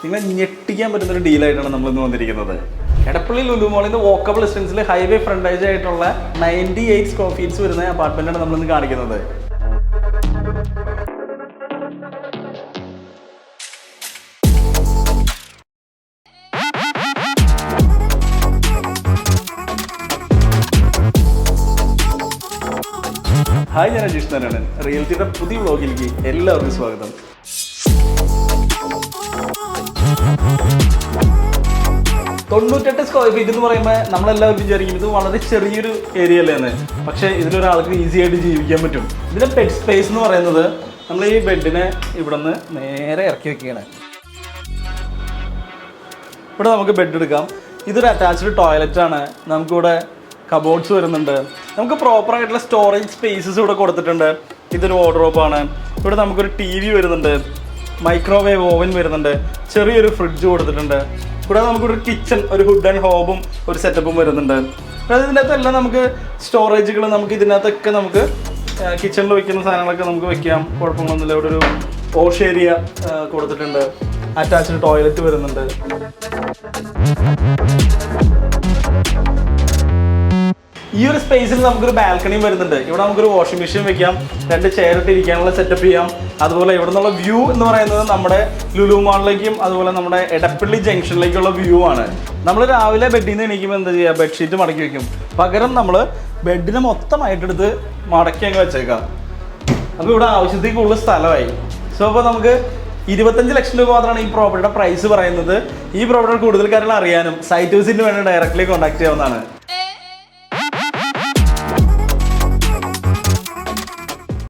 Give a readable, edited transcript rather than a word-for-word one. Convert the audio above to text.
നിങ്ങളെ ഞെട്ടിക്കാൻ പറ്റുന്നൊരു ഡീലായിട്ടാണ് നമ്മളിന്ന് വന്നിരിക്കുന്നത്. എടപ്പള്ളി ലുലു മോളിൽ നിന്ന് വോക്കബിൾ ഡിസ്റ്റൻസിൽ ഹൈവേ ഫ്രണ്ടേജ് ആയിട്ടുള്ള 98 സ്ക്വയർ ഫീറ്റ്സ് വരുന്ന അപ്പാർട്ട്മെന്റാണ് നമ്മളിന്ന് കാണിക്കുന്നത്. ഹായ്, ഞാൻ അജീഷ് നാരായണൻ. റിയൽറ്റിയുടെ പുതിയ വ്ളോഗിലേക്ക് എല്ലാവർക്കും സ്വാഗതം. 98 സ്ക്വയർ ഫീറ്റ് എന്ന് പറയുമ്പോൾ നമ്മളെല്ലാവരും വിചാരിക്കും ഇത് വളരെ ചെറിയൊരു ഏരിയ അല്ലേന്ന്. പക്ഷേ ഇതിലൊരാൾക്ക് ഈസി ആയിട്ട് ജീവിക്കാൻ പറ്റും. ഇതിൻ്റെ പെറ്റ് സ്പേസ് എന്ന് പറയുന്നത് നമ്മൾ ഈ ബെഡിനെ ഇവിടെ നിന്ന് നേരെ ഇറക്കി വെക്കുകയാണ്. ഇവിടെ നമുക്ക് ബെഡ് എടുക്കാം. ഇതൊരു അറ്റാച്ച്ഡ് ടോയ്ലറ്റാണ്. നമുക്കിവിടെ കബോർഡ്സ് വരുന്നുണ്ട്. നമുക്ക് പ്രോപ്പറായിട്ടുള്ള സ്റ്റോറേജ് സ്പേസസ് ഇവിടെ കൊടുത്തിട്ടുണ്ട്. ഇതൊരു വാർഡ്രോബാണ്. ഇവിടെ നമുക്കൊരു TV വരുന്നുണ്ട്, മൈക്രോവേവ് ഓവൻ വരുന്നുണ്ട്, ചെറിയൊരു ഫ്രിഡ്ജ് കൊടുത്തിട്ടുണ്ട്. ഇവിടെ നമുക്കൊരു കിച്ചൺ, ഒരു ഹുഡ് ആൻഡ് ഹോബും ഒരു സെറ്റപ്പും വരുന്നുണ്ട്. അതായത് ഇതിനകത്തെല്ലാം നമുക്ക് സ്റ്റോറേജുകൾ നമുക്ക് ഇതിനകത്തൊക്കെ നമുക്ക് കിച്ചണിൽ വയ്ക്കുന്ന സാധനങ്ങളൊക്കെ നമുക്ക് വെക്കാം, കുഴപ്പങ്ങളൊന്നുമില്ല. ഇവിടെ ഒരു വാഷ് ഏരിയ കൊടുത്തിട്ടുണ്ട്, അറ്റാച്ച്ഡ് ടോയ്ലറ്റ് വരുന്നുണ്ട്. ഈ ഒരു സ്പേസിൽ നമുക്കൊരു ബാൽക്കണിയും വരുന്നുണ്ട്. ഇവിടെ നമുക്കൊരു വാഷിംഗ് മെഷീൻ വെക്കാം, 2 ചെയർ ഇട്ട് ഇരിക്കാനുള്ള സെറ്റപ്പ് ചെയ്യാം. അതുപോലെ ഇവിടെ നിന്നുള്ള വ്യൂ എന്ന് പറയുന്നത് നമ്മുടെ ലുലു മാളിലേക്കും അതുപോലെ നമ്മുടെ എടപ്പള്ളി ജംഗ്ഷനിലേക്കുള്ള വ്യൂ ആണ്. നമ്മൾ രാവിലെ ബെഡിൽ നിന്ന് എണീക്കുമ്പോൾ എന്താ ചെയ്യുക, ബെഡ്ഷീറ്റ് മടക്കി വെക്കും. പകരം നമ്മൾ ബെഡിനെ മൊത്തമായിട്ടെടുത്ത് മടക്കി അങ്ങ് വെച്ചേക്കാം. അപ്പോൾ ഇവിടെ ആവശ്യത്തേക്ക് കൂടുതൽ സ്ഥലമായി. സോ അപ്പോൾ നമുക്ക് 25 ലക്ഷം രൂപ മാത്രമാണ് ഈ പ്രോപ്പർട്ടിയുടെ പ്രൈസ് പറയുന്നത്. ഈ പ്രോപ്പർട്ടി കൂടുതൽ കാര്യങ്ങൾ അറിയാനും സൈറ്റ് വിസിറ്റിന് വേണ്ടി ഡയറക്റ്റ്ലി കോൺടാക്ട് ചെയ്യാവുന്നതാണ്.